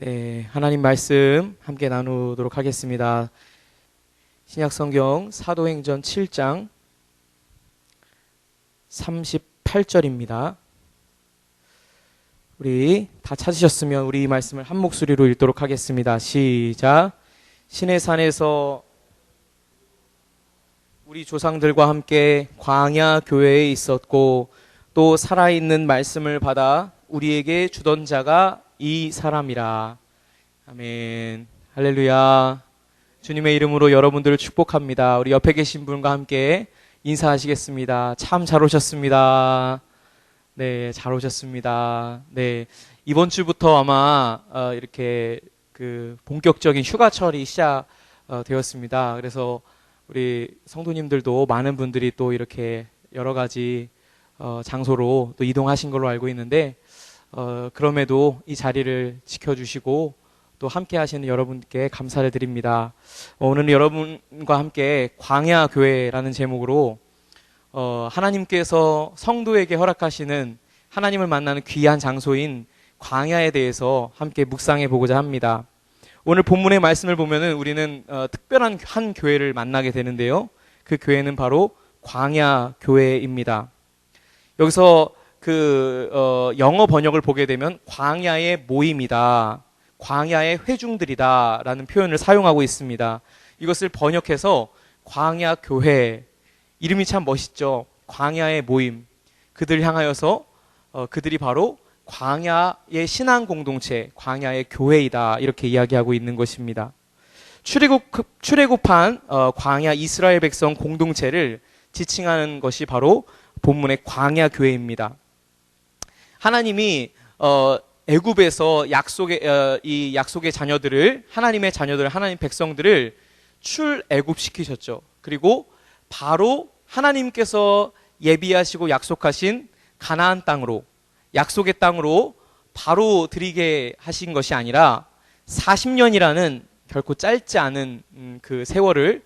네, 하나님 말씀 함께 나누도록 하겠습니다. 신약성경 사도행전 7장 38절입니다. 우리 다 찾으셨으면 우리 이 말씀을 한 목소리로 읽도록 하겠습니다. 시작. 신의 산에서 우리 조상들과 함께 광야 교회에 있었고 또 살아있는 말씀을 받아 우리에게 주던 자가 이 사람이라. 아멘. 할렐루야. 주님의 이름으로 여러분들을 축복합니다. 우리 옆에 계신 분과 함께 인사하시겠습니다. 참 잘 오셨습니다. 네, 잘 오셨습니다. 네, 이번 주부터 아마 이렇게 본격적인 휴가철이 시작되었습니다. 그래서 우리 성도님들도 많은 분들이 또 이렇게 여러 가지 장소로 또 이동하신 걸로 알고 있는데 그럼에도 이 자리를 지켜주시고 또 함께 하시는 여러분께 감사를 드립니다. 오늘 여러분과 함께 광야 교회라는 제목으로 하나님께서 성도에게 허락하시는 하나님을 만나는 귀한 장소인 광야에 대해서 함께 묵상해 보고자 합니다. 오늘 본문의 말씀을 보면은 우리는 특별한 한 교회를 만나게 되는데요. 그 교회는 바로 광야 교회입니다. 여기서 영어 번역을 보게 되면 광야의 모임이다, 광야의 회중들이다 라는 표현을 사용하고 있습니다. 이것을 번역해서 광야 교회, 이름이 참 멋있죠. 광야의 모임, 그들 향하여서 그들이 바로 광야의 신앙 공동체, 광야의 교회이다, 이렇게 이야기하고 있는 것입니다. 출애굽한 광야 이스라엘 백성 공동체를 지칭하는 것이 바로 본문의 광야 교회입니다. 하나님이 애굽에서 이 약속의 자녀들을, 하나님의 자녀들, 하나님 백성들을 출애굽시키셨죠. 그리고 바로 하나님께서 예비하시고 약속하신 가나안 땅으로, 약속의 땅으로 바로 들이게 하신 것이 아니라 40년이라는 결코 짧지 않은 그 세월을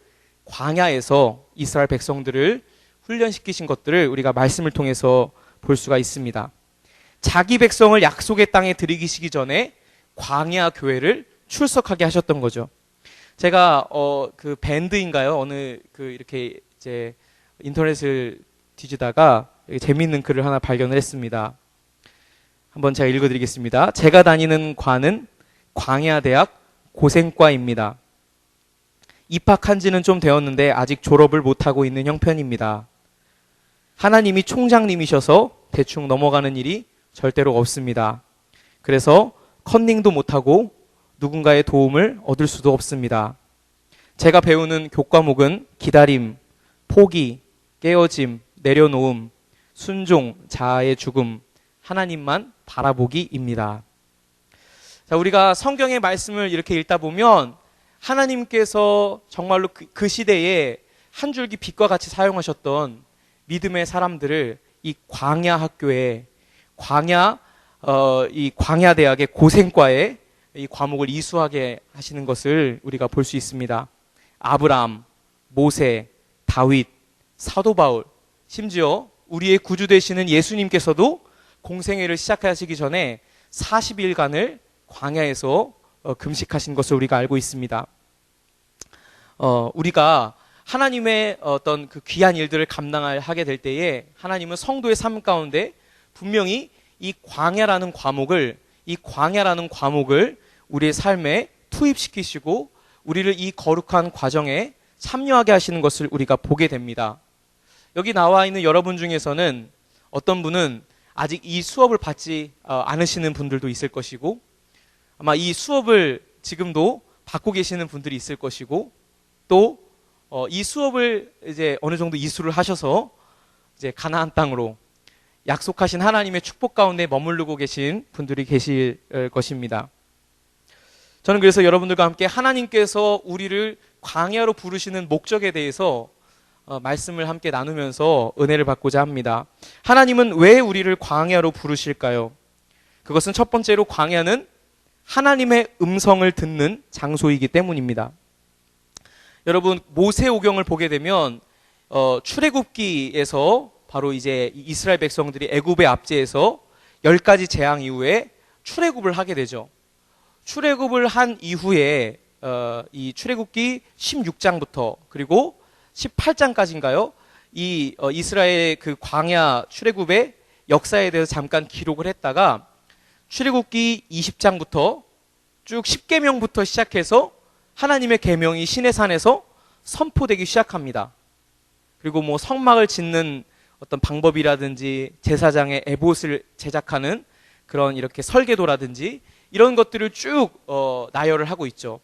광야에서 이스라엘 백성들을 훈련시키신 것들을 우리가 말씀을 통해서 볼 수가 있습니다. 자기 백성을 약속의 땅에 들이기시기 전에 광야 교회를 출석하게 하셨던 거죠. 제가 그 밴드인가요? 이렇게 이제 인터넷을 뒤지다가 재미있는 글을 하나 발견을 했습니다. 한번 제가 읽어드리겠습니다. 제가 다니는 과는 광야대학 고생과입니다. 입학한 지는 좀 되었는데 아직 졸업을 못하고 있는 형편입니다. 하나님이 총장님이셔서 대충 넘어가는 일이 절대로 없습니다. 그래서 컨닝도 못하고 누군가의 도움을 얻을 수도 없습니다. 제가 배우는 교과목은 기다림, 포기, 깨어짐, 내려놓음, 순종, 자아의 죽음, 하나님만 바라보기입니다. 자, 우리가 성경의 말씀을 이렇게 읽다 보면 하나님께서 정말로 그 시대에 한 줄기 빛과 같이 사용하셨던 믿음의 사람들을 이 광야 학교에, 이 광야대학의 고생과에 이 과목을 이수하게 하시는 것을 우리가 볼 수 있습니다. 아브람, 모세, 다윗, 사도 바울, 심지어 우리의 구주 되시는 예수님께서도 공생애를 시작하시기 전에 40일간을 광야에서 금식하신 것을 우리가 알고 있습니다. 우리가 하나님의 어떤 그 귀한 일들을 감당하게 될 때에 하나님은 성도의 삶 가운데 분명히 이 광야라는 과목을 우리의 삶에 투입시키시고 우리를 이 거룩한 과정에 참여하게 하시는 것을 우리가 보게 됩니다. 여기 나와 있는 여러분 중에서는 어떤 분은 아직 이 수업을 받지 않으시는 분들도 있을 것이고, 아마 이 수업을 지금도 받고 계시는 분들이 있을 것이고, 또 이 수업을 이제 어느 정도 이수를 하셔서 이제 가나안 땅으로 약속하신 하나님의 축복 가운데 머무르고 계신 분들이 계실 것입니다. 저는 그래서 여러분들과 함께 하나님께서 우리를 광야로 부르시는 목적에 대해서 말씀을 함께 나누면서 은혜를 받고자 합니다. 하나님은 왜 우리를 광야로 부르실까요? 그것은 첫 번째로 광야는 하나님의 음성을 듣는 장소이기 때문입니다. 여러분, 모세오경을 보게 되면 출애굽기에서 바로 이제 이스라엘 백성들이 애굽의 압제에서 10가지 재앙 이후에 출애굽을 하게 되죠. 출애굽을 한 이후에 이 출애굽기 16장부터 그리고 18장까지인가요? 이 이스라엘 그 광야 출애굽의 역사에 대해서 잠깐 기록을 했다가 출애굽기 20장부터 쭉 10계명부터 시작해서 하나님의 계명이 시내산에서 선포되기 시작합니다. 그리고 뭐 성막을 짓는 어떤 방법이라든지 제사장의 에봇을 제작하는 그런 이렇게 설계도라든지 이런 것들을 쭉 나열을 하고 있죠.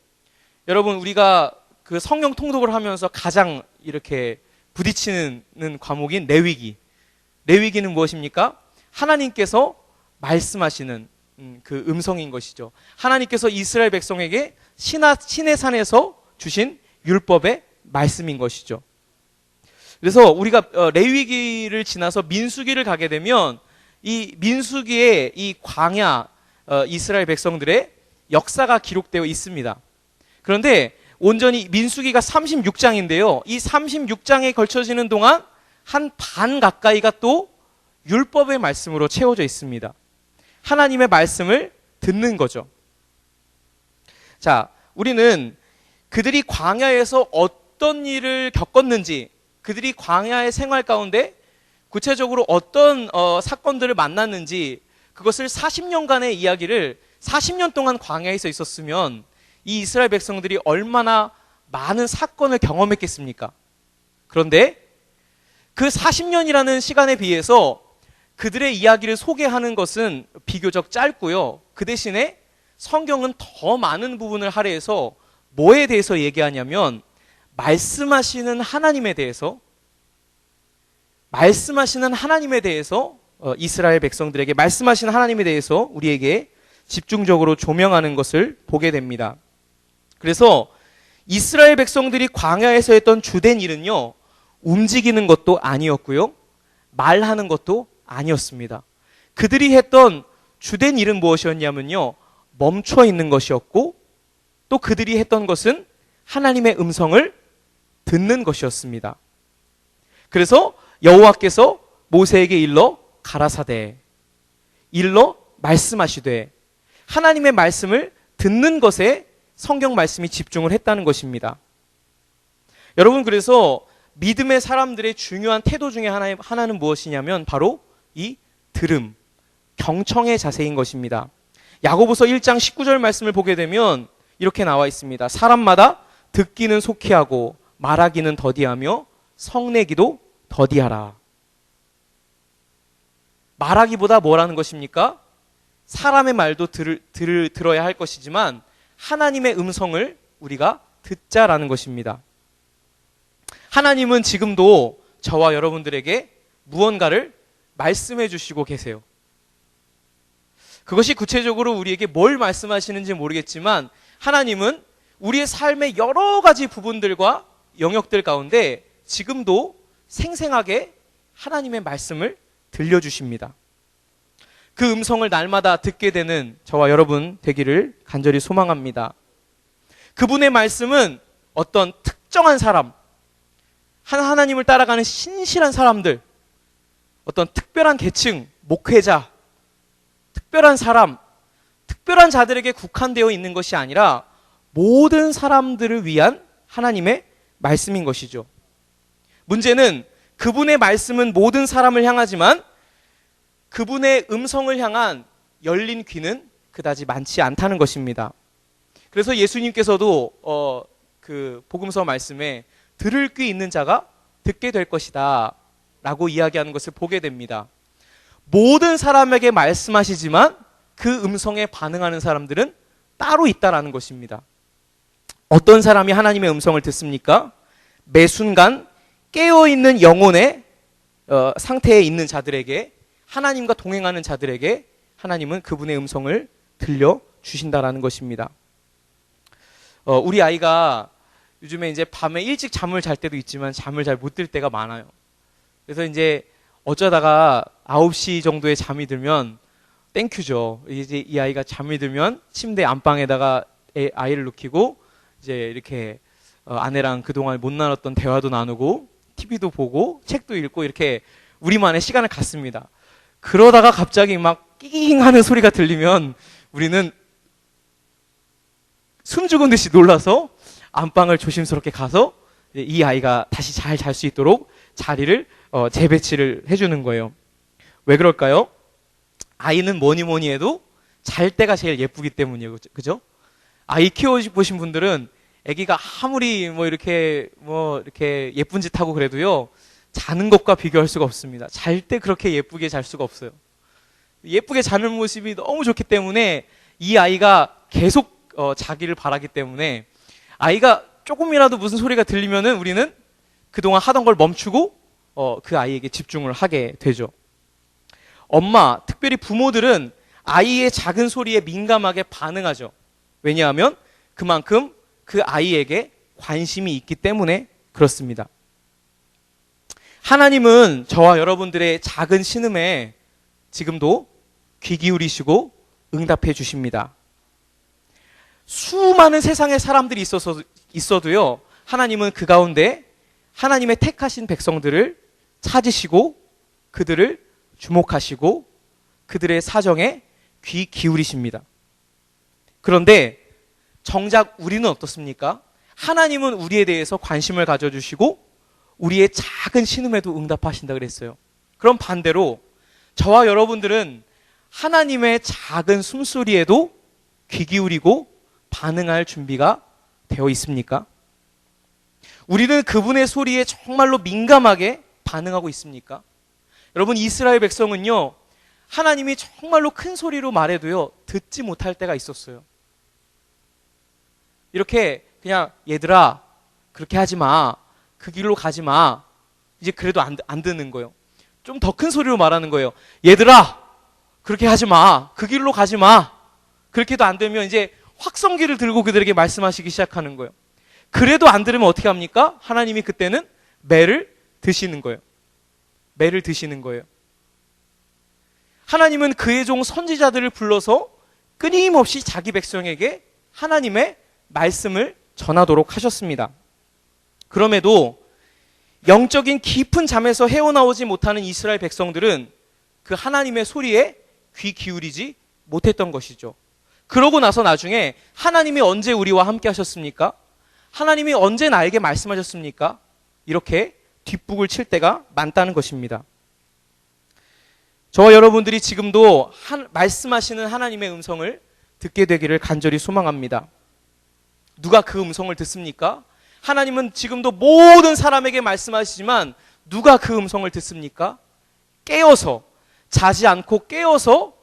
여러분, 우리가 그 성경 통독을 하면서 가장 이렇게 부딪히는 과목인 레위기. 레위기는 무엇입니까? 하나님께서 말씀하시는 그 음성인 것이죠. 하나님께서 이스라엘 백성에게 시내산에서 주신 율법의 말씀인 것이죠. 그래서 우리가 레위기를 지나서 민수기를 가게 되면 이 민수기에 이 광야 이스라엘 백성들의 역사가 기록되어 있습니다. 그런데 온전히 민수기가 36장인데요. 이 36장에 걸쳐지는 동안 한 반 가까이가 또 율법의 말씀으로 채워져 있습니다. 하나님의 말씀을 듣는 거죠. 자, 우리는 그들이 광야에서 어떤 일을 겪었는지, 그들이 광야의 생활 가운데 구체적으로 어떤 사건들을 만났는지, 그것을 40년간의 이야기를 40년 동안 광야에서 있었으면 이 이스라엘 백성들이 얼마나 많은 사건을 경험했겠습니까? 그런데 그 40년이라는 시간에 비해서 그들의 이야기를 소개하는 것은 비교적 짧고요. 그 대신에 성경은 더 많은 부분을 할애해서 뭐에 대해서 얘기하냐면 말씀하시는 하나님에 대해서 이스라엘 백성들에게 말씀하시는 하나님에 대해서 우리에게 집중적으로 조명하는 것을 보게 됩니다. 그래서 이스라엘 백성들이 광야에서 했던 주된 일은요, 움직이는 것도 아니었고요, 말하는 것도 아니었습니다. 그들이 했던 주된 일은 무엇이었냐면요, 멈춰 있는 것이었고, 또 그들이 했던 것은 하나님의 음성을 듣는 것이었습니다. 그래서 여호와께서 모세에게 일러 가라사대, 일러 말씀하시되, 하나님의 말씀을 듣는 것에 성경 말씀이 집중을 했다는 것입니다. 여러분, 그래서 믿음의 사람들의 중요한 태도 중에 하나는 무엇이냐면 바로 이 들음, 경청의 자세인 것입니다. 야고보서 1장 19절 말씀을 보게 되면 이렇게 나와 있습니다. 사람마다 듣기는 속히 하고 말하기는 더디하며 성내기도 더디하라. 말하기보다 뭐라는 것입니까? 사람의 말도 들어야 할 것이지만 하나님의 음성을 우리가 듣자라는 것입니다. 하나님은 지금도 저와 여러분들에게 무언가를 말씀해 주시고 계세요. 그것이 구체적으로 우리에게 뭘 말씀하시는지 모르겠지만 하나님은 우리의 삶의 여러 가지 부분들과 영역들 가운데 지금도 생생하게 하나님의 말씀을 들려주십니다. 그 음성을 날마다 듣게 되는 저와 여러분 되기를 간절히 소망합니다. 그분의 말씀은 어떤 특정한 사람, 하나님을 따라가는 신실한 사람들, 어떤 특별한 계층, 목회자, 특별한 사람, 특별한 자들에게 국한되어 있는 것이 아니라 모든 사람들을 위한 하나님의 말씀인 것이죠. 문제는 그분의 말씀은 모든 사람을 향하지만 그분의 음성을 향한 열린 귀는 그다지 많지 않다는 것입니다. 그래서 예수님께서도 그 복음서 말씀에 들을 귀 있는 자가 듣게 될 것이다 라고 이야기하는 것을 보게 됩니다. 모든 사람에게 말씀하시지만 그 음성에 반응하는 사람들은 따로 있다라는 것입니다. 어떤 사람이 하나님의 음성을 듣습니까? 매 순간 깨어있는 영혼의 상태에 있는 자들에게, 하나님과 동행하는 자들에게 하나님은 그분의 음성을 들려주신다라는 것입니다. 우리 아이가 요즘에 이제 밤에 일찍 잠을 잘 때도 있지만 잠을 잘 못 들 때가 많아요. 그래서 이제 어쩌다가 9시 정도에 잠이 들면 땡큐죠. 이제 이 아이가 잠이 들면 침대 안방에다가 아이를 눕히고 이제 이렇게 아내랑 그동안 못 나눴던 대화도 나누고 TV도 보고 책도 읽고 이렇게 우리만의 시간을 갖습니다. 그러다가 갑자기 막 끼잉 하는 소리가 들리면 우리는 숨죽은 듯이 놀라서 안방을 조심스럽게 가서 이 아이가 다시 잘 잘 수 있도록 자리를 재배치를 해주는 거예요. 왜 그럴까요? 아이는 뭐니 뭐니 해도 잘 때가 제일 예쁘기 때문이에요. 그죠? 아이 키워보신 분들은 아기가 아무리 이렇게 예쁜 짓 하고 그래도요, 자는 것과 비교할 수가 없습니다. 잘 때 그렇게 예쁘게 잘 수가 없어요. 예쁘게 자는 모습이 너무 좋기 때문에 이 아이가 계속 자기를 바라기 때문에 아이가 조금이라도 무슨 소리가 들리면은 우리는 그동안 하던 걸 멈추고 그 아이에게 집중을 하게 되죠. 엄마, 특별히 부모들은 아이의 작은 소리에 민감하게 반응하죠. 왜냐하면 그만큼 그 아이에게 관심이 있기 때문에 그렇습니다. 하나님은 저와 여러분들의 작은 신음에 지금도 귀 기울이시고 응답해 주십니다. 수많은 세상의 사람들이 있어도요, 하나님은 그 가운데 하나님의 택하신 백성들을 찾으시고 그들을 주목하시고 그들의 사정에 귀 기울이십니다. 그런데 정작 우리는 어떻습니까? 하나님은 우리에 대해서 관심을 가져주시고 우리의 작은 신음에도 응답하신다 그랬어요. 그럼 반대로 저와 여러분들은 하나님의 작은 숨소리에도 귀 기울이고 반응할 준비가 되어 있습니까? 우리는 그분의 소리에 정말로 민감하게 반응하고 있습니까? 여러분, 이스라엘 백성은요, 하나님이 정말로 큰 소리로 말해도요, 듣지 못할 때가 있었어요. 이렇게 그냥 얘들아 그렇게 하지 마, 그 길로 가지 마, 이제 그래도 안 듣는 거예요. 좀 더 큰 소리로 말하는 거예요. 얘들아 그렇게 하지 마, 그 길로 가지 마. 그렇게도 안 되면 이제 확성기를 들고 그들에게 말씀하시기 시작하는 거예요. 그래도 안 들으면 어떻게 합니까? 하나님이 그때는 매를 드시는 거예요. 매를 드시는 거예요. 하나님은 그의 종 선지자들을 불러서 끊임없이 자기 백성에게 하나님의 말씀을 전하도록 하셨습니다. 그럼에도 영적인 깊은 잠에서 헤어나오지 못하는 이스라엘 백성들은 그 하나님의 소리에 귀 기울이지 못했던 것이죠. 그러고 나서 나중에 하나님이 언제 우리와 함께 하셨습니까? 하나님이 언제 나에게 말씀하셨습니까? 이렇게 뒷북을 칠 때가 많다는 것입니다. 저와 여러분들이 지금도 말씀하시는 하나님의 음성을 듣게 되기를 간절히 소망합니다. 누가 그 음성을 듣습니까? 하나님은 지금도 모든 사람에게 말씀하시지만 누가 그 음성을 듣습니까? 깨어서, 자지 않고 깨어서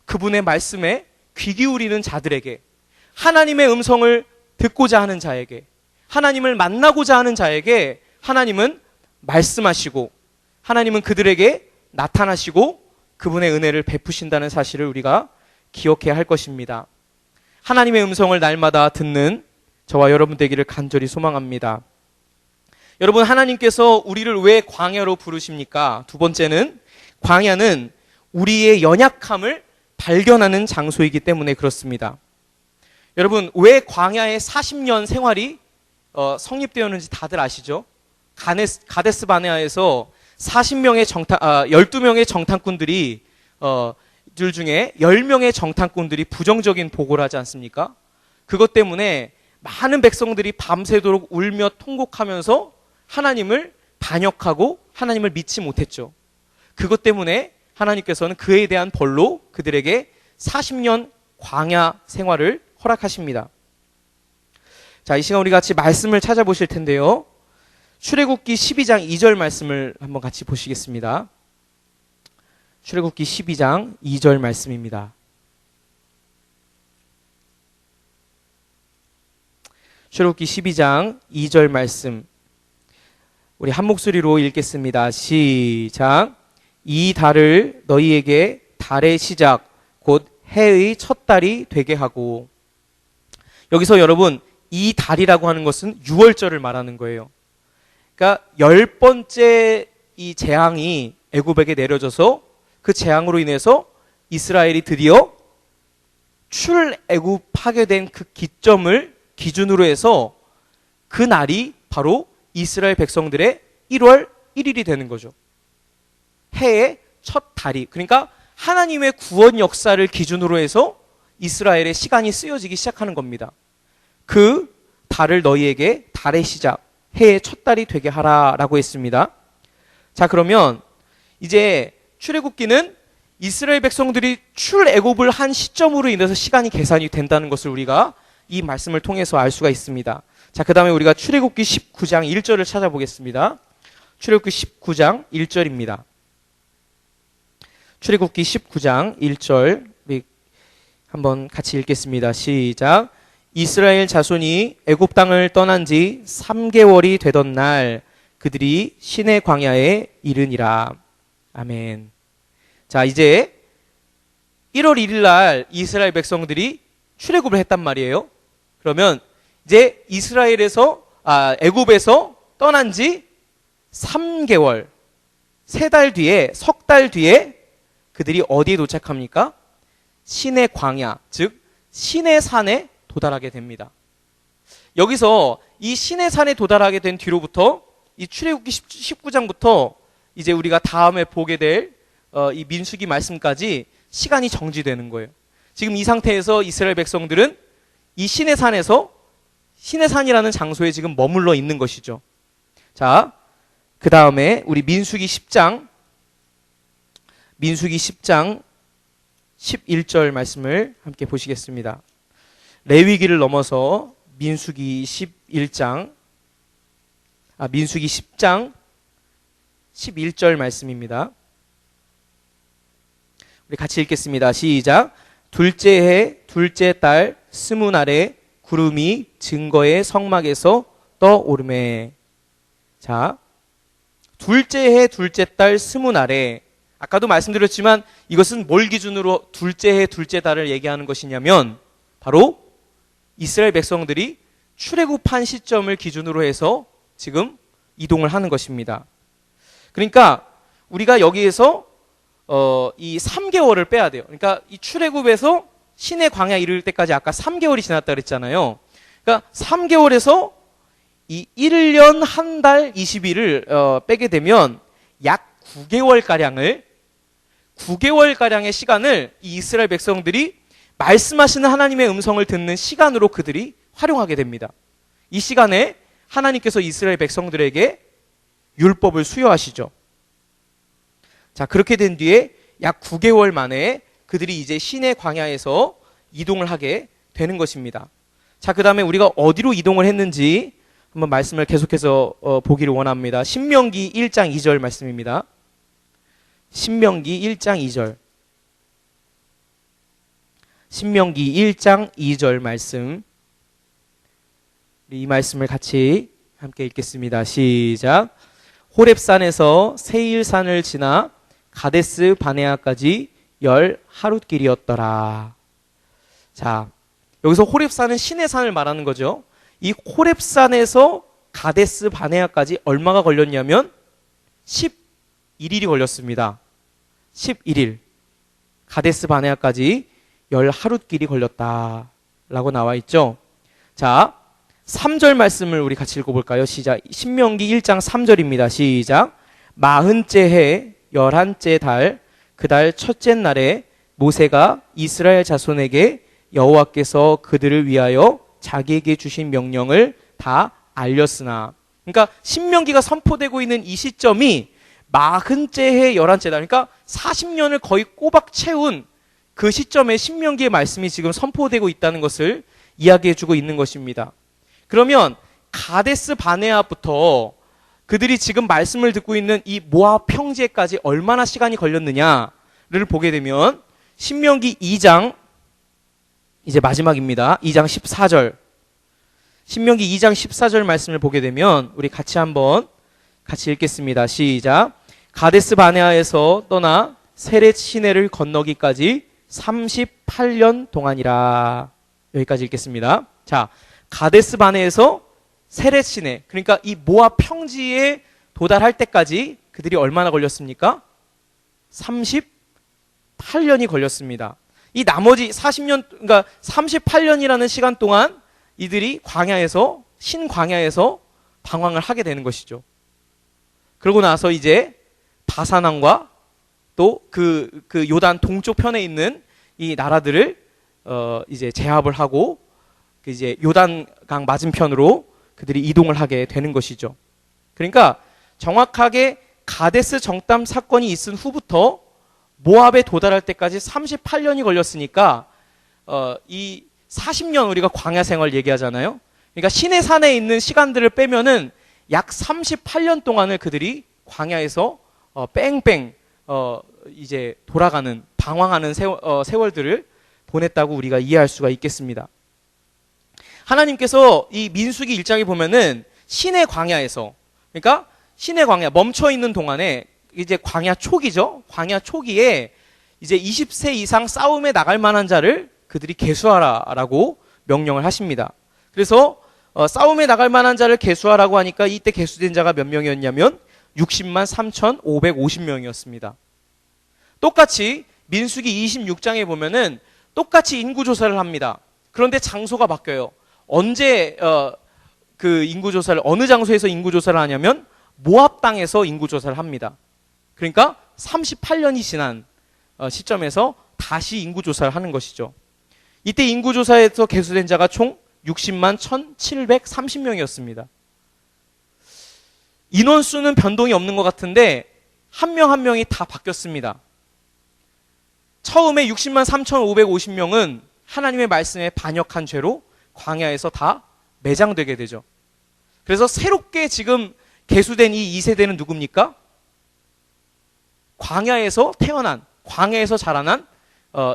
그분의 말씀에 귀 기울이는 자들에게, 하나님의 음성을 듣고자 하는 자에게, 하나님을 만나고자 하는 자에게 하나님은 말씀하시고 하나님은 그들에게 나타나시고 그분의 은혜를 베푸신다는 사실을 우리가 기억해야 할 것입니다. 하나님의 음성을 날마다 듣는 저와 여러분 되기를 간절히 소망합니다. 여러분, 하나님께서 우리를 왜 광야로 부르십니까? 두 번째는 광야는 우리의 연약함을 발견하는 장소이기 때문에 그렇습니다. 여러분, 왜 광야의 40년 생활이 성립되었는지 다들 아시죠? 가데스 바네아에서 12명의 정탐꾼들이 들 중에 10명의 정탐꾼들이 부정적인 보고를 하지 않습니까? 그것 때문에 많은 백성들이 밤새도록 울며 통곡하면서 하나님을 반역하고 하나님을 믿지 못했죠. 그것 때문에 하나님께서는 그에 대한 벌로 그들에게 40년 광야 생활을 허락하십니다. 자, 이 시간 우리 같이 말씀을 찾아보실 텐데요. 출애굽기 12장 2절 말씀을 한번 같이 보시겠습니다. 출애굽기 12장 2절 말씀입니다. 출애굽기 12장 2절 말씀 우리 한 목소리로 읽겠습니다. 시작. 이 달을 너희에게 달의 시작 곧 해의 첫 달이 되게 하고. 여기서 여러분, 이 달이라고 하는 것은 6월절을 말하는 거예요. 그러니까 10번째 이 재앙이 애굽에게 내려져서 그 재앙으로 인해서 이스라엘이 드디어 출애굽하게 된 그 기점을 기준으로 해서 그 날이 바로 이스라엘 백성들의 1월 1일이 되는 거죠. 해의 첫 달이, 그러니까 하나님의 구원 역사를 기준으로 해서 이스라엘의 시간이 쓰여지기 시작하는 겁니다. 그 달을 너희에게 달의 시작, 해의 첫 달이 되게 하라라고 했습니다. 자, 그러면 이제 출애굽기는 이스라엘 백성들이 출애굽을 한 시점으로 인해서 시간이 계산이 된다는 것을 우리가 이 말씀을 통해서 알 수가 있습니다. 자, 그 다음에 우리가 출애굽기 19장 1절을 찾아보겠습니다. 출애굽기 19장 1절입니다. 출애굽기 19장 1절 우리 한번 같이 읽겠습니다. 시작. 이스라엘 자손이 애굽 땅을 떠난 지 3개월이 되던 날 그들이 시내 광야에 이르니라. 아멘. 자, 이제 1월 1일 날 이스라엘 백성들이 출애굽을 했단 말이에요. 그러면 이제 애굽에서 떠난 지 3개월, 3달 뒤에, 석 달 뒤에 그들이 어디에 도착합니까? 시내 광야, 즉 시내 산에 도달하게 됩니다. 여기서 이 시내 산에 도달하게 된 뒤로부터 이 출애굽기 19장부터 이제 우리가 다음에 보게 될 이 민수기 말씀까지 시간이 정지되는 거예요. 지금 이 상태에서 이스라엘 백성들은 이 시내 산이라는 장소에 지금 머물러 있는 것이죠. 자, 그 다음에 우리 민수기 10장 11절 말씀을 함께 보시겠습니다. 레위기를 넘어서 민수기 10장 11절 말씀입니다. 우리 같이 읽겠습니다. 시작. 둘째 해 둘째 달 20날에 구름이 증거의 성막에서 떠오르매. 자, 둘째 해 둘째 달 20날에, 아까도 말씀드렸지만 이것은 뭘 기준으로 둘째 해 둘째 달을 얘기하는 것이냐면 바로 이스라엘 백성들이 출애굽한 시점을 기준으로 해서 지금 이동을 하는 것입니다. 그러니까 우리가 여기에서 이 3개월을 빼야 돼요. 그러니까 이 출애굽에서 시내 광야 이를 때까지 아까 3개월이 지났다 그랬잖아요. 그러니까 3개월에서 이 1년 1달 20일을 빼게 되면 약 9개월가량의 시간을 이 이스라엘 백성들이 말씀하시는 하나님의 음성을 듣는 시간으로 그들이 활용하게 됩니다. 이 시간에 하나님께서 이스라엘 백성들에게 율법을 수여하시죠. 자, 그렇게 된 뒤에 약 9개월 만에 그들이 이제 시내 광야에서 이동을 하게 되는 것입니다. 자, 그 다음에 우리가 어디로 이동을 했는지 한번 말씀을 계속해서 보기를 원합니다. 신명기 1장 2절 말씀입니다. 신명기 1장 2절. 신명기 1장 2절 말씀. 이 말씀을 같이 함께 읽겠습니다. 시작. 호렙산에서 세일산을 지나 가데스 바네아까지 10하룻길이었더라. 자, 여기서 호렙산은 시내산을 말하는 거죠. 이 호렙산에서 가데스 바네아까지 얼마가 걸렸냐면 11일이 걸렸습니다. 11일. 가데스 바네아까지 10하룻길이 걸렸다라고 나와 있죠. 자, 3절 말씀을 우리 같이 읽어볼까요? 시작. 신명기 1장 3절입니다. 시작. 40째 해 11째 달 그 달 첫째 날에 모세가 이스라엘 자손에게 여호와께서 그들을 위하여 자기에게 주신 명령을 다 알렸으나, 그러니까 신명기가 선포되고 있는 이 시점이 40째 해 11째 달, 그러니까 40년을 거의 꼬박 채운 그 시점에 신명기의 말씀이 지금 선포되고 있다는 것을 이야기해주고 있는 것입니다. 그러면 가데스 바네아부터 그들이 지금 말씀을 듣고 있는 이 모압 평지에까지 얼마나 시간이 걸렸느냐를 보게 되면 신명기 2장, 이제 마지막입니다. 2장 14절. 신명기 2장 14절 말씀을 보게 되면 우리 같이 한번 같이 읽겠습니다. 시작. 가데스 바네아에서 떠나 세렛 시내를 건너기까지 38년 동안이라. 여기까지 읽겠습니다. 자, 가데스 바네에서 세렛 시내, 그러니까 이 모압 평지에 도달할 때까지 그들이 얼마나 걸렸습니까? 38년이 걸렸습니다. 이 나머지 40년, 그러니까 38년이라는 시간 동안 이들이 광야에서, 신광야에서 방황을 하게 되는 것이죠. 그러고 나서 이제 바사난과 또 그 요단 동쪽 편에 있는 이 나라들을 이제 제압을 하고 이제 요단강 맞은편으로 그들이 이동을 하게 되는 것이죠. 그러니까 정확하게 가데스 정탐 사건이 있은 후부터 모압에 도달할 때까지 38년이 걸렸으니까 이 40년 우리가 광야 생활 얘기하잖아요. 그러니까 시내 산에 있는 시간들을 빼면은 약 38년 동안을 그들이 광야에서 뺑뺑 이제 돌아가는 방황하는 세월들을 보냈다고 우리가 이해할 수가 있겠습니다. 하나님께서 이 민수기 1장에 보면은 시내 광야에서, 그러니까 시내 광야 멈춰 있는 동안에 이제 광야 초기죠. 광야 초기에 이제 20세 이상 싸움에 나갈 만한 자를 그들이 계수하라라고 명령을 하십니다. 그래서 싸움에 나갈 만한 자를 계수하라고 하니까 이때 계수된 자가 몇 명이었냐면 60만 3,550명이었습니다. 똑같이 민수기 26장에 보면은 똑같이 인구조사를 합니다. 그런데 장소가 바뀌어요. 언제 그 인구조사를, 어느 장소에서 인구조사를 하냐면 모압 땅에서 인구조사를 합니다. 그러니까 38년이 지난 시점에서 다시 인구조사를 하는 것이죠. 이때 인구조사에서 계수된 자가 총 60만 1,730명이었습니다. 인원수는 변동이 없는 것 같은데 한 명 한 명이 다 바뀌었습니다. 처음에 60만 3,550명은 하나님의 말씀에 반역한 죄로 광야에서 다 매장되게 되죠. 그래서 새롭게 지금 계수된 이 2세대는 누굽니까? 광야에서 태어난, 광야에서 자라난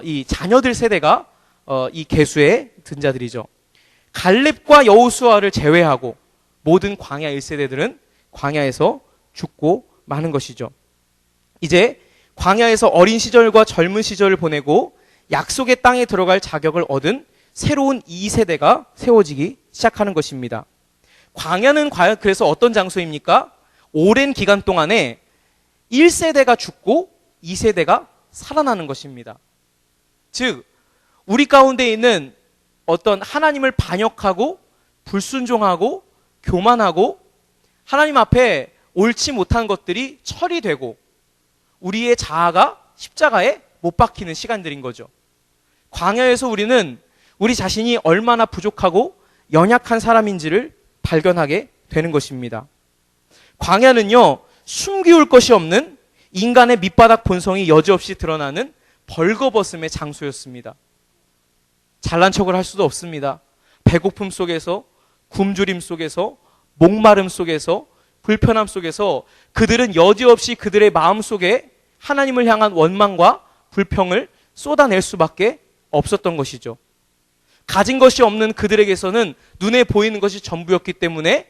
이 자녀들 세대가 이 계수에 든 자들이죠. 갈렙과 여호수아를 제외하고 모든 광야 1세대들은 광야에서 죽고 마는 것이죠. 이제 광야에서 어린 시절과 젊은 시절을 보내고 약속의 땅에 들어갈 자격을 얻은 새로운 2세대가 세워지기 시작하는 것입니다. 광야는 과연 그래서 어떤 장소입니까? 오랜 기간 동안에 1세대가 죽고 2세대가 살아나는 것입니다. 즉 우리 가운데 있는 어떤 하나님을 반역하고 불순종하고 교만하고 하나님 앞에 옳지 못한 것들이 처리되고 우리의 자아가 십자가에 못 박히는 시간들인 거죠. 광야에서 우리는 우리 자신이 얼마나 부족하고 연약한 사람인지를 발견하게 되는 것입니다. 광야는요, 숨기울 것이 없는 인간의 밑바닥 본성이 여지없이 드러나는 벌거벗음의 장소였습니다. 잘난 척을 할 수도 없습니다. 배고픔 속에서, 굶주림 속에서, 목마름 속에서, 불편함 속에서 그들은 여지없이 그들의 마음 속에 하나님을 향한 원망과 불평을 쏟아낼 수밖에 없었던 것이죠. 가진 것이 없는 그들에게서는 눈에 보이는 것이 전부였기 때문에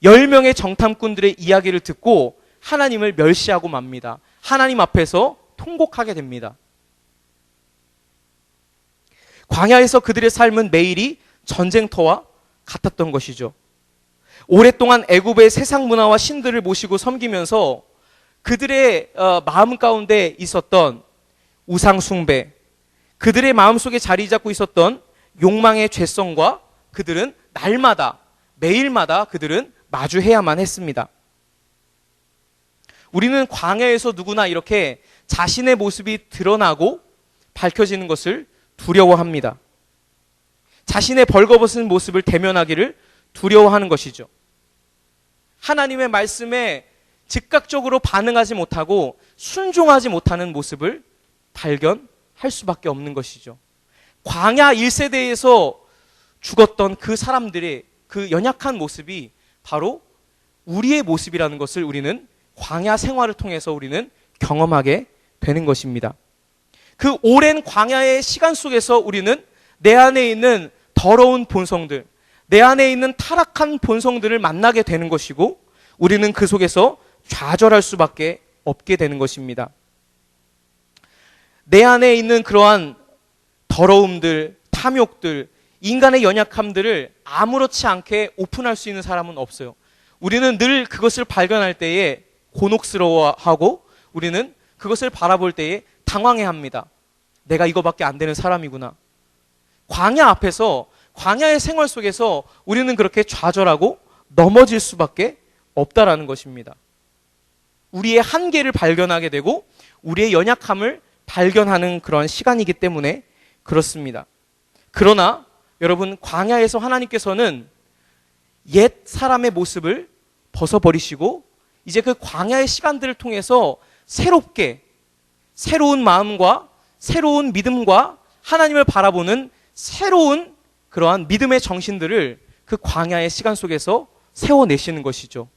10명의 정탐꾼들의 이야기를 듣고 하나님을 멸시하고 맙니다. 하나님 앞에서 통곡하게 됩니다. 광야에서 그들의 삶은 매일이 전쟁터와 같았던 것이죠. 오랫동안 애굽의 세상 문화와 신들을 모시고 섬기면서 그들의 마음 가운데 있었던 우상 숭배, 그들의 마음속에 자리 잡고 있었던 욕망의 죄성과 그들은 날마다 매일마다 그들은 마주해야만 했습니다. 우리는 광야에서 누구나 이렇게 자신의 모습이 드러나고 밝혀지는 것을 두려워합니다. 자신의 벌거벗은 모습을 대면하기를 두려워하는 것이죠. 하나님의 말씀에 즉각적으로 반응하지 못하고 순종하지 못하는 모습을 발견할 수밖에 없는 것이죠. 광야 1세대에서 죽었던 그 사람들의 그 연약한 모습이 바로 우리의 모습이라는 것을 우리는 광야 생활을 통해서 우리는 경험하게 되는 것입니다. 그 오랜 광야의 시간 속에서 우리는 내 안에 있는 더러운 본성들, 내 안에 있는 타락한 본성들을 만나게 되는 것이고 우리는 그 속에서 좌절할 수밖에 없게 되는 것입니다. 내 안에 있는 그러한 더러움들, 탐욕들, 인간의 연약함들을 아무렇지 않게 오픈할 수 있는 사람은 없어요. 우리는 늘 그것을 발견할 때에 곤혹스러워하고 우리는 그것을 바라볼 때에 당황해합니다. 내가 이거밖에 안 되는 사람이구나. 광야 앞에서, 광야의 생활 속에서 우리는 그렇게 좌절하고 넘어질 수밖에 없다라는 것입니다. 우리의 한계를 발견하게 되고 우리의 연약함을 발견하는 그런 시간이기 때문에 그렇습니다. 그러나 여러분, 광야에서 하나님께서는 옛 사람의 모습을 벗어버리시고 이제 그 광야의 시간들을 통해서 새롭게 새로운 마음과 새로운 믿음과 하나님을 바라보는 새로운 그러한 믿음의 정신들을 그 광야의 시간 속에서 세워내시는 것이죠.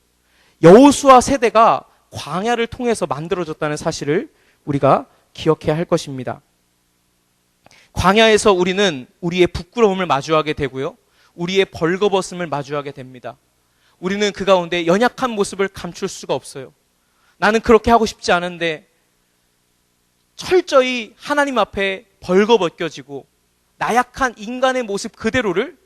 여호수아 세대가 광야를 통해서 만들어졌다는 사실을 우리가 기억해야 할 것입니다. 광야에서 우리는 우리의 부끄러움을 마주하게 되고요. 우리의 벌거벗음을 마주하게 됩니다. 우리는 그 가운데 연약한 모습을 감출 수가 없어요. 나는 그렇게 하고 싶지 않은데 철저히 하나님 앞에 벌거벗겨지고 나약한 인간의 모습 그대로를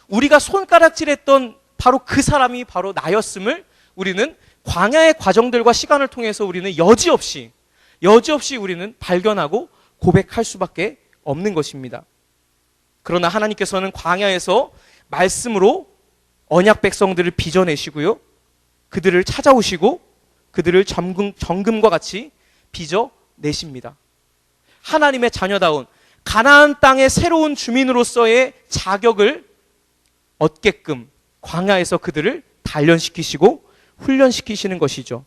우리가 손가락질했던 바로 그 사람이 바로 나였음을 우리는 광야의 과정들과 시간을 통해서 우리는 여지없이 우리는 발견하고 고백할 수밖에 없는 것입니다. 그러나 하나님께서는 광야에서 말씀으로 언약 백성들을 빚어내시고요. 그들을 찾아오시고 그들을 정금과 같이 빚어내십니다. 하나님의 자녀다운 가나안 땅의 새로운 주민으로서의 자격을 얻게끔 광야에서 그들을 단련시키시고 훈련시키시는 것이죠.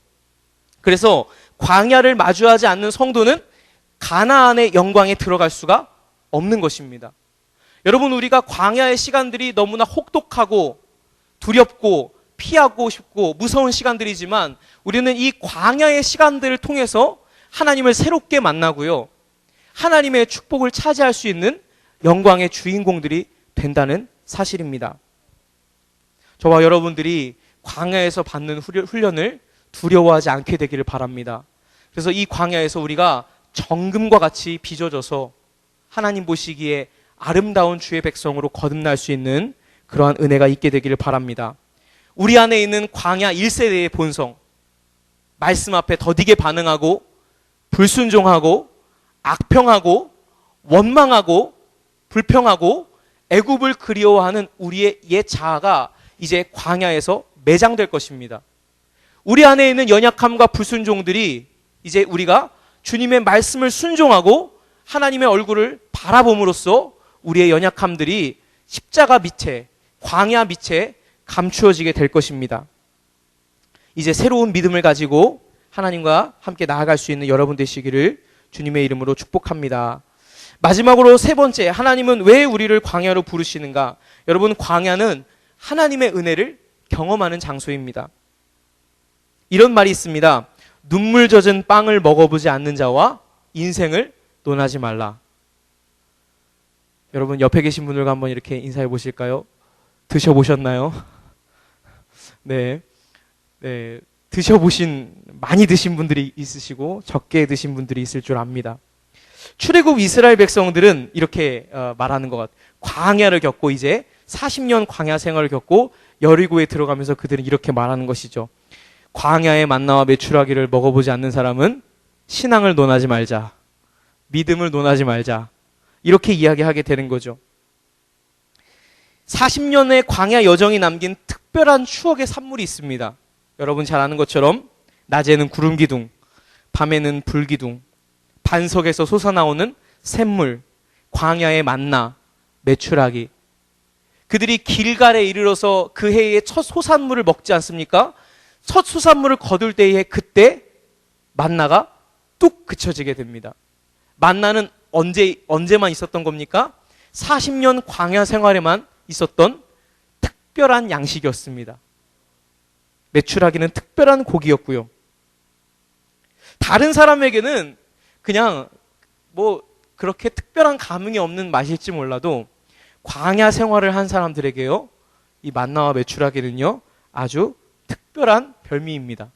그래서 광야를 마주하지 않는 성도는 가나안의 영광에 들어갈 수가 없는 것입니다. 여러분, 우리가 광야의 시간들이 너무나 혹독하고 두렵고 피하고 싶고 무서운 시간들이지만 우리는 이 광야의 시간들을 통해서 하나님을 새롭게 만나고요. 하나님의 축복을 차지할 수 있는 영광의 주인공들이 된다는 사실입니다. 저와 여러분들이 광야에서 받는 훈련을 두려워하지 않게 되기를 바랍니다. 그래서 이 광야에서 우리가 정금과 같이 빚어져서 하나님 보시기에 아름다운 주의 백성으로 거듭날 수 있는 그러한 은혜가 있게 되기를 바랍니다. 우리 안에 있는 광야 1세대의 본성, 말씀 앞에 더디게 반응하고 불순종하고 악평하고 원망하고 불평하고 애굽을 그리워하는 우리의 옛 자아가 이제 광야에서 매장될 것입니다. 우리 안에 있는 연약함과 불순종들이 이제 우리가 주님의 말씀을 순종하고 하나님의 얼굴을 바라봄으로써 우리의 연약함들이 십자가 밑에, 광야 밑에 감추어지게 될 것입니다. 이제 새로운 믿음을 가지고 하나님과 함께 나아갈 수 있는 여러분 되시기를 주님의 이름으로 축복합니다. 마지막으로 세 번째, 하나님은 왜 우리를 광야로 부르시는가? 여러분, 광야는 하나님의 은혜를 경험하는 장소입니다. 이런 말이 있습니다. 눈물 젖은 빵을 먹어보지 않는 자와 인생을 논하지 말라. 여러분, 옆에 계신 분들과 한번 이렇게 인사해 보실까요? 드셔보셨나요? 네. 많이 드신 분들이 있으시고 적게 드신 분들이 있을 줄 압니다. 출애굽 이스라엘 백성들은 이렇게 말하는 것 같아요. 광야를 겪고 이제 40년 광야 생활을 겪고 여리고에 들어가면서 그들은 이렇게 말하는 것이죠. 광야의 만나와 메추라기를 먹어보지 않는 사람은 신앙을 논하지 말자. 믿음을 논하지 말자. 이렇게 이야기하게 되는 거죠. 40년의 광야 여정이 남긴 특별한 추억의 산물이 있습니다. 여러분 잘 아는 것처럼 낮에는 구름 기둥, 밤에는 불 기둥, 반석에서 솟아나오는 샘물, 광야의 만나, 메추라기. 그들이 길갈에 이르러서 그 해의 첫 소산물을 먹지 않습니까? 첫 소산물을 거둘 때에 그때 만나가 뚝 그쳐지게 됩니다. 만나는 언제만 있었던 겁니까? 40년 광야 생활에만 있었던 특별한 양식이었습니다. 메추라기는 특별한 고기였고요. 다른 사람에게는 그냥 그렇게 특별한 감흥이 없는 맛일지 몰라도 광야 생활을 한 사람들에게요, 이 만나와 메추라기는요 아주 특별한 별미입니다.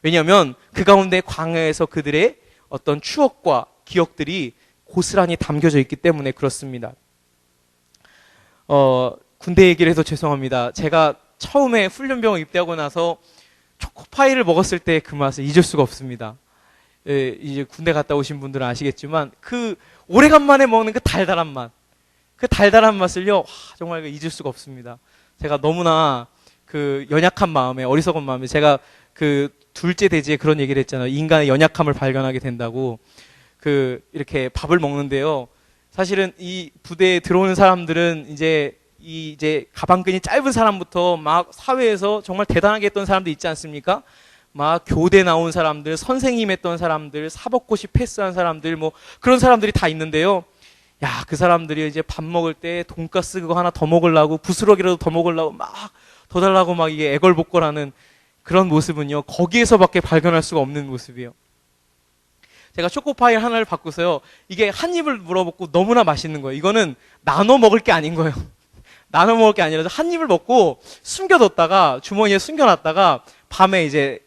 왜냐하면 그 가운데 광야에서 그들의 어떤 추억과 기억들이 고스란히 담겨져 있기 때문에 그렇습니다. 군대 얘기를 해서 죄송합니다. 제가 처음에 훈련병을 입대하고 나서 초코파이를 먹었을 때 그 맛을 잊을 수가 없습니다. 예, 이제 군대 갔다 오신 분들은 아시겠지만 그 오래간만에 먹는 그 달달한 맛, 그 달달한 맛을요 정말 잊을 수가 없습니다. 제가 너무나 그 연약한 마음에, 어리석은 마음에, 제가 그 둘째 대지에 그런 얘기를 했잖아요. 인간의 연약함을 발견하게 된다고. 이렇게 밥을 먹는데요, 사실은 이 부대에 들어오는 사람들은 이제 가방끈이 짧은 사람부터 막 사회에서 정말 대단하게 했던 사람들 있지 않습니까? 막 교대 나온 사람들, 선생님 했던 사람들, 사법고시 패스한 사람들, 뭐 그런 사람들이 다 있는데요. 야, 그 사람들이 이제 밥 먹을 때 돈가스 그거 하나 더 먹으려고, 부스러기라도 더 먹으려고 막 더 달라고 막 이게 애걸복걸하는 그런 모습은요, 거기에서밖에 발견할 수가 없는 모습이에요. 제가 초코파이 하나를 바꾸서요, 이게 한 입을 물어먹고 너무나 맛있는 거예요. 이거는 나눠 먹을 게 아닌 거예요. 나눠 먹을 게 아니라 한 입을 먹고 숨겨뒀다가 주머니에 숨겨놨다가 밤에 이제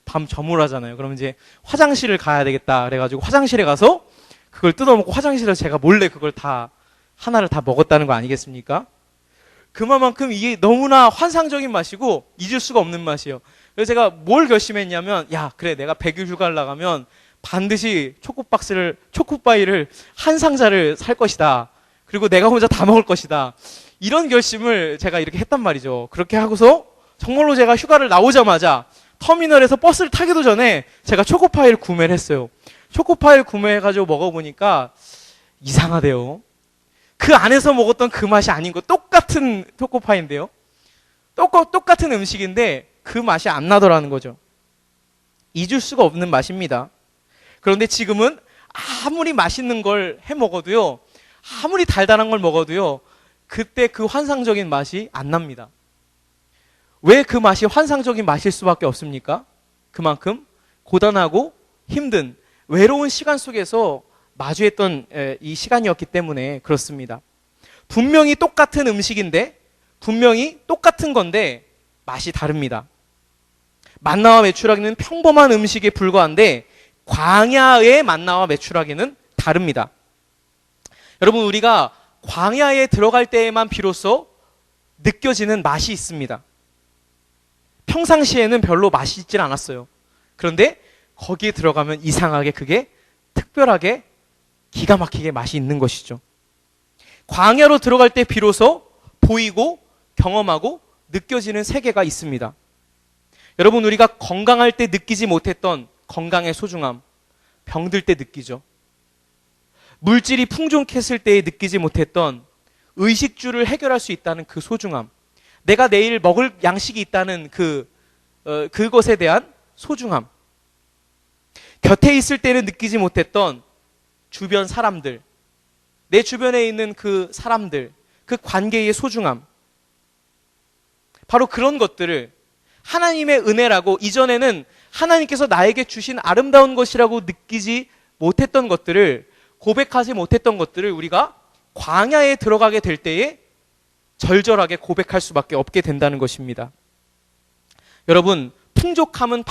밤 저물하잖아요. 그러면 이제 화장실을 가야 되겠다 그래가지고 화장실에 가서 그걸 뜯어먹고 화장실에서 제가 몰래 그걸 다 하나를 다 먹었다는 거 아니겠습니까? 그만큼 이게 너무나 환상적인 맛이고 잊을 수가 없는 맛이에요. 그래서 제가 뭘 결심했냐면, 야, 그래, 내가 100일 휴가를 나가면 반드시 초코파이를 한 상자를 살 것이다. 그리고 내가 혼자 다 먹을 것이다. 이런 결심을 제가 이렇게 했단 말이죠. 그렇게 하고서 정말로 제가 휴가를 나오자마자 터미널에서 버스를 타기도 전에 제가 초코파이를 구매를 했어요. 초코파이를 구매해가지고 먹어보니까 이상하대요. 그 안에서 먹었던 그 맛이 아닌 거, 똑같은 초코파이인데요. 똑같은 음식인데 그 맛이 안 나더라는 거죠. 잊을 수가 없는 맛입니다. 그런데 지금은 아무리 맛있는 걸 해 먹어도요, 아무리 달달한 걸 먹어도요, 그때 그 환상적인 맛이 안 납니다. 왜 그 맛이 환상적인 맛일 수밖에 없습니까? 그만큼 고단하고 힘든 외로운 시간 속에서 마주했던 이 시간이었기 때문에 그렇습니다. 분명히 똑같은 음식인데, 분명히 똑같은 건데 맛이 다릅니다. 만나와 메추라기는 평범한 음식에 불과한데 광야의 만나와 메추라기는 다릅니다. 여러분, 우리가 광야에 들어갈 때에만 비로소 느껴지는 맛이 있습니다. 평상시에는 별로 맛이 있질 않았어요. 그런데 거기에 들어가면 이상하게 그게 특별하게 기가 막히게 맛이 있는 것이죠. 광야로 들어갈 때 비로소 보이고 경험하고 느껴지는 세계가 있습니다. 여러분, 우리가 건강할 때 느끼지 못했던 건강의 소중함, 병들 때 느끼죠. 물질이 풍족했을 때에 느끼지 못했던 의식주를 해결할 수 있다는 그 소중함, 내가 내일 먹을 양식이 있다는 그것에 대한 소중함, 곁에 있을 때는 느끼지 못했던 주변 사람들, 내 주변에 있는 그 사람들, 그 관계의 소중함, 바로 그런 것들을 하나님의 은혜라고, 이전에는 하나님께서 나에게 주신 아름다운 것이라고 느끼지 못했던 것들을, 고백하지 못했던 것들을 우리가 광야에 들어가게 될 때에 절절하게 고백할 수밖에 없게 된다는 것입니다. 여러분, 풍족함은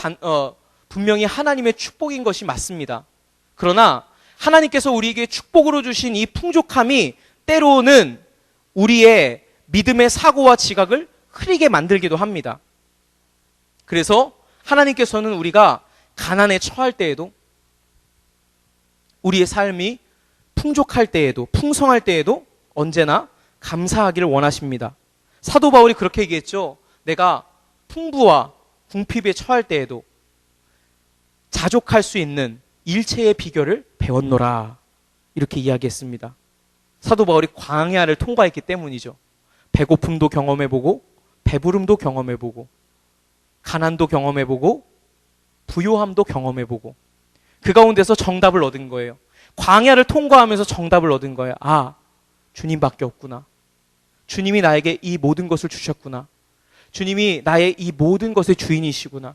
분명히 하나님의 축복인 것이 맞습니다. 그러나 하나님께서 우리에게 축복으로 주신 이 풍족함이 때로는 우리의 믿음의 사고와 지각을 흐리게 만들기도 합니다. 그래서 하나님께서는 우리가 가난에 처할 때에도, 우리의 삶이 풍족할 때에도, 풍성할 때에도 언제나 감사하기를 원하십니다. 사도 바울이 그렇게 얘기했죠. 내가 풍부와 궁핍에 처할 때에도 자족할 수 있는 일체의 비결을 배웠노라, 이렇게 이야기했습니다. 사도 바울이 광야를 통과했기 때문이죠. 배고픔도 경험해보고 배부름도 경험해보고 가난도 경험해보고 부요함도 경험해보고 그 가운데서 정답을 얻은 거예요. 광야를 통과하면서 정답을 얻은 거예요. 아, 주님밖에 없구나. 주님이 나에게 이 모든 것을 주셨구나. 주님이 나의 이 모든 것의 주인이시구나.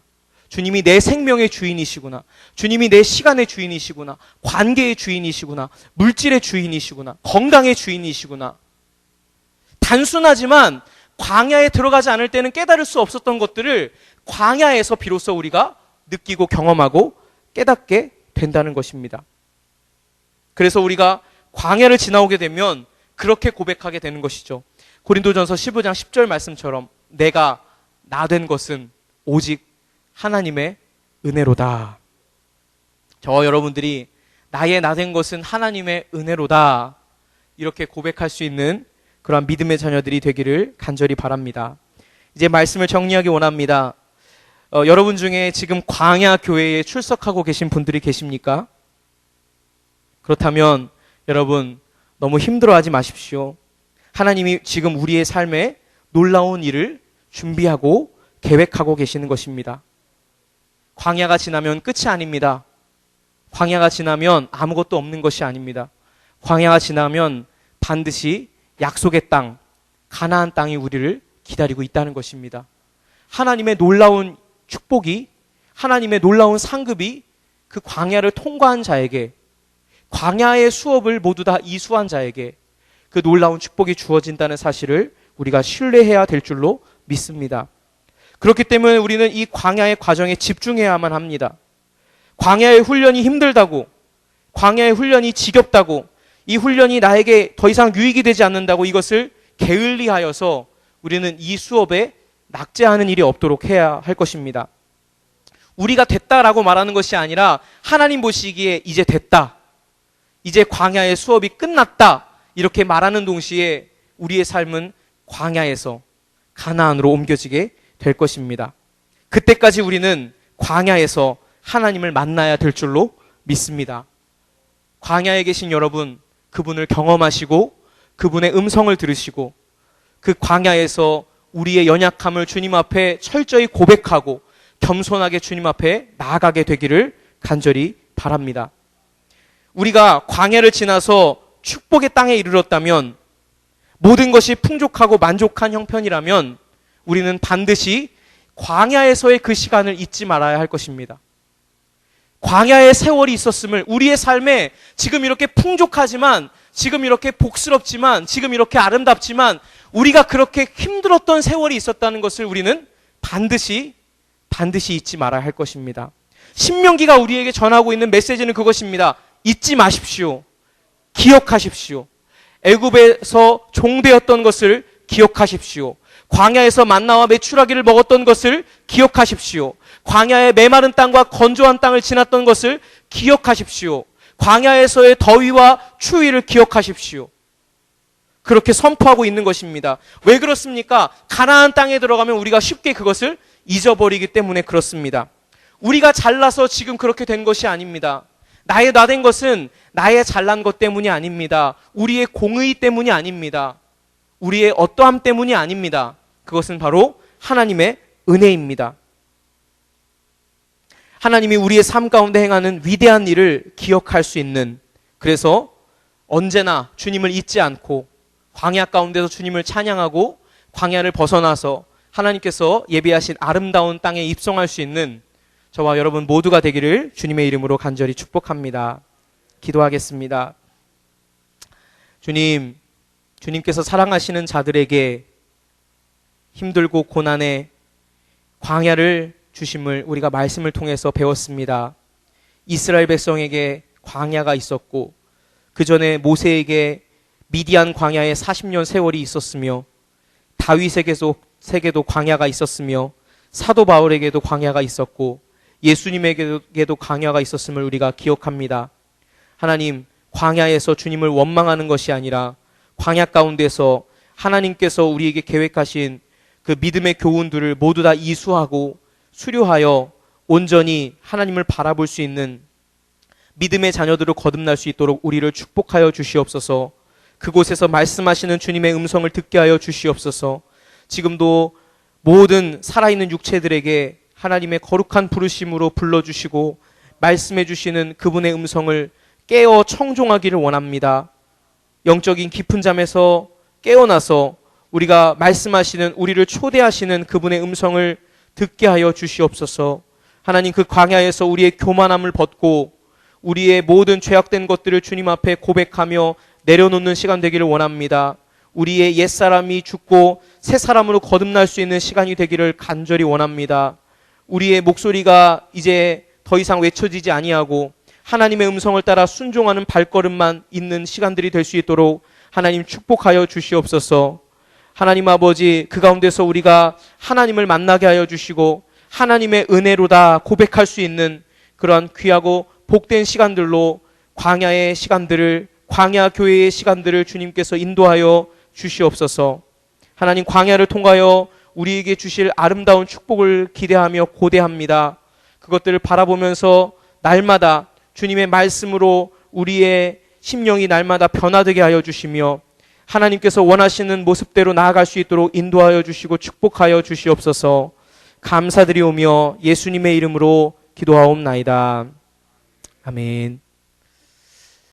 주님이 내 생명의 주인이시구나. 주님이 내 시간의 주인이시구나. 관계의 주인이시구나. 물질의 주인이시구나. 건강의 주인이시구나. 단순하지만 광야에 들어가지 않을 때는 깨달을 수 없었던 것들을 광야에서 비로소 우리가 느끼고 경험하고 깨닫게 된다는 것입니다. 그래서 우리가 광야를 지나오게 되면 그렇게 고백하게 되는 것이죠. 고린도전서 15장 10절 말씀처럼 내가 나 된 것은 오직 하나님의 은혜로다. 저와 여러분들이 나의 나 된 것은 하나님의 은혜로다, 이렇게 고백할 수 있는 그러한 믿음의 자녀들이 되기를 간절히 바랍니다. 이제 말씀을 정리하기 원합니다. 여러분 중에 지금 광야 교회에 출석하고 계신 분들이 계십니까? 그렇다면 여러분, 너무 힘들어하지 마십시오. 하나님이 지금 우리의 삶에 놀라운 일을 준비하고 계획하고 계시는 것입니다. 광야가 지나면 끝이 아닙니다. 광야가 지나면 아무것도 없는 것이 아닙니다. 광야가 지나면 반드시 약속의 땅, 가나안 땅이 우리를 기다리고 있다는 것입니다. 하나님의 놀라운 축복이, 하나님의 놀라운 상급이 그 광야를 통과한 자에게, 광야의 수업을 모두 다 이수한 자에게 그 놀라운 축복이 주어진다는 사실을 우리가 신뢰해야 될 줄로 믿습니다. 그렇기 때문에 우리는 이 광야의 과정에 집중해야만 합니다. 광야의 훈련이 힘들다고, 광야의 훈련이 지겹다고, 이 훈련이 나에게 더 이상 유익이 되지 않는다고 이것을 게을리하여서 우리는 이 수업에 낙제하는 일이 없도록 해야 할 것입니다. 우리가 됐다라고 말하는 것이 아니라 하나님 보시기에 이제 됐다, 이제 광야의 수업이 끝났다, 이렇게 말하는 동시에 우리의 삶은 광야에서 가나안으로 옮겨지게 될 것입니다. 그때까지 우리는 광야에서 하나님을 만나야 될 줄로 믿습니다. 광야에 계신 여러분, 그분을 경험하시고 그분의 음성을 들으시고 그 광야에서 우리의 연약함을 주님 앞에 철저히 고백하고 겸손하게 주님 앞에 나아가게 되기를 간절히 바랍니다. 우리가 광야를 지나서 축복의 땅에 이르렀다면, 모든 것이 풍족하고 만족한 형편이라면 우리는 반드시 광야에서의 그 시간을 잊지 말아야 할 것입니다. 광야의 세월이 있었음을, 우리의 삶에 지금 이렇게 풍족하지만, 지금 이렇게 복스럽지만, 지금 이렇게 아름답지만 우리가 그렇게 힘들었던 세월이 있었다는 것을 우리는 반드시 잊지 말아야 할 것입니다. 신명기가 우리에게 전하고 있는 메시지는 그것입니다. 잊지 마십시오. 기억하십시오. 애굽에서 종되었던 것을 기억하십시오. 광야에서 만나와 메추라기를 먹었던 것을 기억하십시오. 광야의 메마른 땅과 건조한 땅을 지났던 것을 기억하십시오. 광야에서의 더위와 추위를 기억하십시오. 그렇게 선포하고 있는 것입니다. 왜 그렇습니까? 가나안 땅에 들어가면 우리가 쉽게 그것을 잊어버리기 때문에 그렇습니다. 우리가 잘나서 지금 그렇게 된 것이 아닙니다. 나의 나된 것은 나의 잘난 것 때문이 아닙니다. 우리의 공의 때문이 아닙니다. 우리의 어떠함 때문이 아닙니다. 그것은 바로 하나님의 은혜입니다. 하나님이 우리의 삶 가운데 행하는 위대한 일을 기억할 수 있는, 그래서 언제나 주님을 잊지 않고 광야 가운데서 주님을 찬양하고 광야를 벗어나서 하나님께서 예비하신 아름다운 땅에 입성할 수 있는 저와 여러분 모두가 되기를 주님의 이름으로 간절히 축복합니다. 기도하겠습니다. 주님, 주님께서 사랑하시는 자들에게 힘들고 고난의 광야를 주심을 우리가 말씀을 통해서 배웠습니다. 이스라엘 백성에게 광야가 있었고, 그 전에 모세에게 미디안 광야에 40년 세월이 있었으며, 다윗에게도 광야가 있었으며, 사도 바울에게도 광야가 있었고, 예수님에게도 광야가 있었음을 우리가 기억합니다. 하나님, 광야에서 주님을 원망하는 것이 아니라 광야 가운데서 하나님께서 우리에게 계획하신 그 믿음의 교훈들을 모두 다 이수하고 수료하여 온전히 하나님을 바라볼 수 있는 믿음의 자녀들을 거듭날 수 있도록 우리를 축복하여 주시옵소서. 그곳에서 말씀하시는 주님의 음성을 듣게 하여 주시옵소서. 지금도 모든 살아있는 육체들에게 하나님의 거룩한 부르심으로 불러주시고 말씀해 주시는 그분의 음성을 깨어 청종하기를 원합니다. 영적인 깊은 잠에서 깨어나서 우리가 말씀하시는, 우리를 초대하시는 그분의 음성을 듣게 하여 주시옵소서. 하나님, 그 광야에서 우리의 교만함을 벗고 우리의 모든 죄악된 것들을 주님 앞에 고백하며 내려놓는 시간 되기를 원합니다. 우리의 옛사람이 죽고 새 사람으로 거듭날 수 있는 시간이 되기를 간절히 원합니다. 우리의 목소리가 이제 더 이상 외쳐지지 아니하고 하나님의 음성을 따라 순종하는 발걸음만 있는 시간들이 될 수 있도록 하나님 축복하여 주시옵소서. 하나님 아버지, 그 가운데서 우리가 하나님을 만나게 하여 주시고 하나님의 은혜로다 고백할 수 있는 그러한 귀하고 복된 시간들로 광야의 시간들을, 광야 교회의 시간들을 주님께서 인도하여 주시옵소서. 하나님, 광야를 통하여 우리에게 주실 아름다운 축복을 기대하며 고대합니다. 그것들을 바라보면서 날마다 주님의 말씀으로 우리의 심령이 날마다 변화되게 하여 주시며 하나님께서 원하시는 모습대로 나아갈 수 있도록 인도하여 주시고 축복하여 주시옵소서. 감사드리오며 예수님의 이름으로 기도하옵나이다. 아멘.